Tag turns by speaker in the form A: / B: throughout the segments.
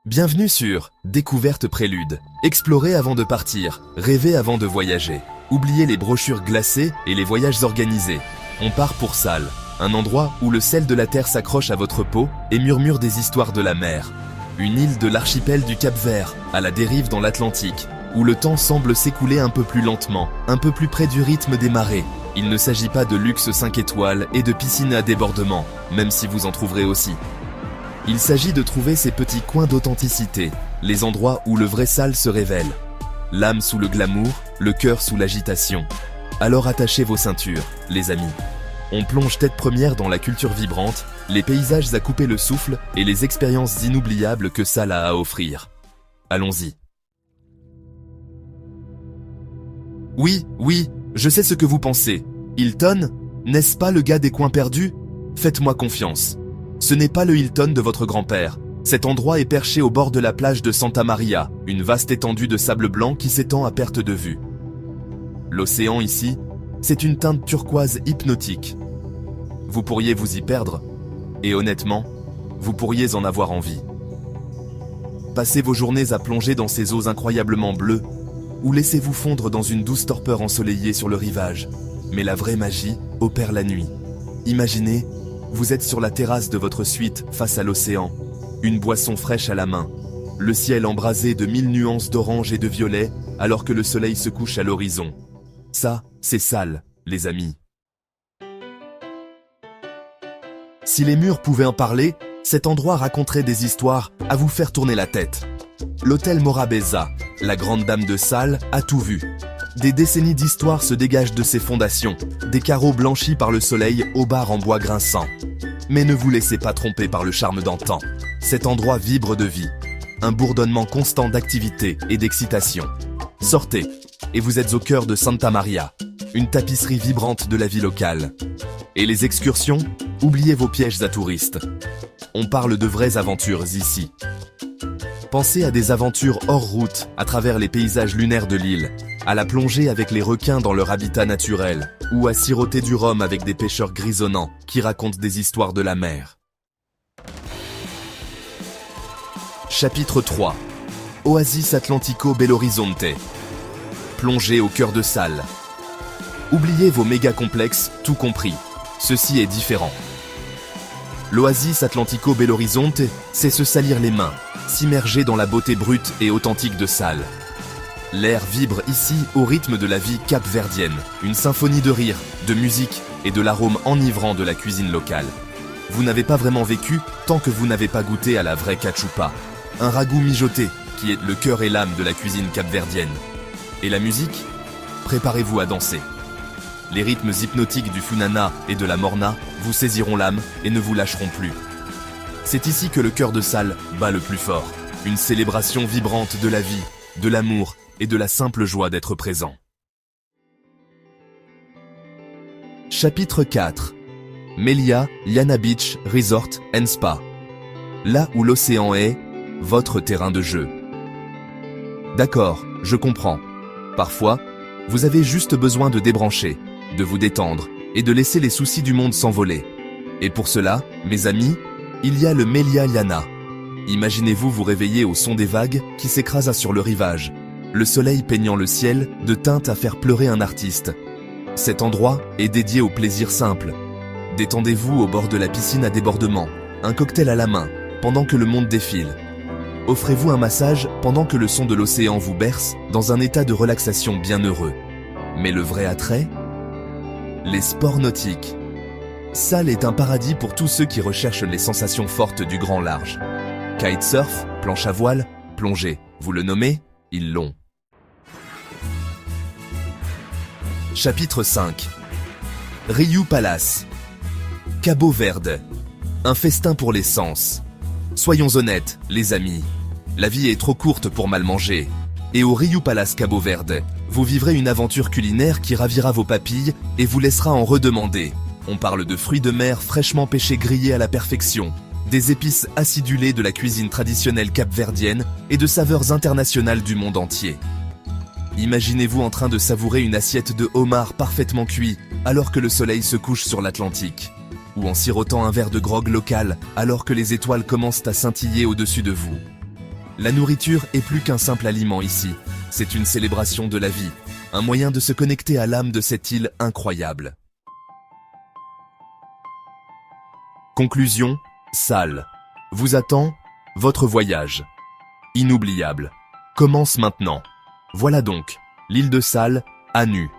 A: Bienvenue sur Découverte Prélude. Explorez avant de partir, rêvez avant de voyager. Oubliez les brochures glacées et les voyages organisés. On part pour Salles, un endroit où le sel de la terre s'accroche à votre peau et murmure des histoires de la mer. Une île de l'archipel du Cap-Vert, à la dérive dans l'Atlantique, où le temps semble s'écouler un peu plus lentement, un peu plus près du rythme des marées. Il ne s'agit pas de luxe 5 étoiles et de piscines à débordement, même si vous en trouverez aussi. Il s'agit de trouver ces petits coins d'authenticité, les endroits où le vrai Salles se révèle. L'âme sous le glamour, le cœur sous l'agitation. Alors attachez vos ceintures, les amis. On plonge tête première dans la culture vibrante, les paysages à couper le souffle et les expériences inoubliables que Salles a à offrir. Allons-y. Oui, je sais ce que vous pensez. Hilton, n'est-ce pas le gars des coins perdus? Faites-moi confiance. Ce n'est pas le Hilton de votre grand-père. Cet endroit est perché au bord de la plage de Santa Maria, une vaste étendue de sable blanc qui s'étend à perte de vue. L'océan ici, c'est une teinte turquoise hypnotique. Vous pourriez vous y perdre, et honnêtement, vous pourriez en avoir envie. Passez vos journées à plonger dans ces eaux incroyablement bleues, ou laissez-vous fondre dans une douce torpeur ensoleillée sur le rivage. Mais la vraie magie opère la nuit. Imaginez, vous êtes sur la terrasse de votre suite face à l'océan, une boisson fraîche à la main, le ciel embrasé de 1000 nuances d'orange et de violet alors que le soleil se couche à l'horizon. Ça, c'est Salles, les amis. Si les murs pouvaient en parler, cet endroit raconterait des histoires à vous faire tourner la tête. L'hôtel Morabeza, la grande dame de Salles, a tout vu. Des décennies d'histoire se dégagent de ses fondations, des carreaux blanchis par le soleil aux barres en bois grinçant. Mais ne vous laissez pas tromper par le charme d'antan. Cet endroit vibre de vie, un bourdonnement constant d'activité et d'excitation. Sortez, et vous êtes au cœur de Santa Maria, une tapisserie vibrante de la vie locale. Et les excursions, oubliez vos pièges à touristes. On parle de vraies aventures ici. Pensez à des aventures hors route à travers les paysages lunaires de l'île, à la plongée avec les requins dans leur habitat naturel, ou à siroter du rhum avec des pêcheurs grisonnants qui racontent des histoires de la mer. Chapitre 3. Oasis Atlantico Belo Horizonte. Plongez au cœur de Salles. Oubliez vos méga complexes, tout compris. Ceci est différent. L'Oasis Atlantico Belo Horizonte, c'est se salir les mains, s'immerger dans la beauté brute et authentique de Salles. L'air vibre ici au rythme de la vie capverdienne, une symphonie de rire, de musique et de l'arôme enivrant de la cuisine locale. Vous n'avez pas vraiment vécu tant que vous n'avez pas goûté à la vraie cachupa, un ragoût mijoté qui est le cœur et l'âme de la cuisine capverdienne. Et la musique? Préparez-vous à danser. Les rythmes hypnotiques du funana et de la morna vous saisiront l'âme et ne vous lâcheront plus. C'est ici que le cœur de Salles bat le plus fort, une célébration vibrante de la vie, de l'amour et de la simple joie d'être présent. Chapitre 4. Melia Liana Beach Resort and Spa. Là où l'océan est, votre terrain de jeu. D'accord, je comprends. Parfois, vous avez juste besoin de débrancher, de vous détendre et de laisser les soucis du monde s'envoler. Et pour cela, mes amis, il y a le Melia Liana. Imaginez-vous vous réveiller au son des vagues qui s'écrasent sur le rivage, le soleil peignant le ciel de teintes à faire pleurer un artiste. Cet endroit est dédié au plaisir simple. Détendez-vous au bord de la piscine à débordement, un cocktail à la main, pendant que le monde défile. Offrez-vous un massage pendant que le son de l'océan vous berce dans un état de relaxation bien heureux. Mais le vrai attrait? Les sports nautiques. Salles est un paradis pour tous ceux qui recherchent les sensations fortes du grand large. Kitesurf, planche à voile, plongée, vous le nommez? Ils l'ont. Chapitre 5. Rio Palace. Cabo Verde. Un festin pour les sens. Soyons honnêtes, les amis. La vie est trop courte pour mal manger. Et au Rio Palace Cabo Verde, vous vivrez une aventure culinaire qui ravira vos papilles et vous laissera en redemander. On parle de fruits de mer fraîchement pêchés grillés à la perfection, des épices acidulées de la cuisine traditionnelle capverdienne et de saveurs internationales du monde entier. Imaginez-vous en train de savourer une assiette de homard parfaitement cuit alors que le soleil se couche sur l'Atlantique, ou en sirotant un verre de grog local alors que les étoiles commencent à scintiller au-dessus de vous. La nourriture est plus qu'un simple aliment ici. C'est une célébration de la vie, un moyen de se connecter à l'âme de cette île incroyable. Conclusion, Sal vous attend, votre voyage inoubliable commence maintenant. Voilà donc, l'île de Sal, à nu.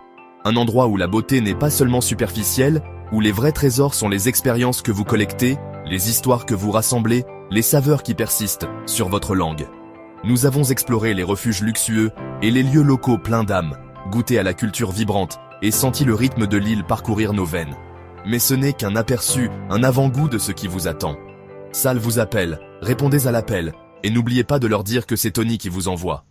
A: Un endroit où la beauté n'est pas seulement superficielle, où les vrais trésors sont les expériences que vous collectez, les histoires que vous rassemblez, les saveurs qui persistent sur votre langue. Nous avons exploré les refuges luxueux et les lieux locaux pleins d'âme, goûté à la culture vibrante et senti le rythme de l'île parcourir nos veines. Mais ce n'est qu'un aperçu, un avant-goût de ce qui vous attend. Sal vous appelle, répondez à l'appel, et n'oubliez pas de leur dire que c'est Tony qui vous envoie.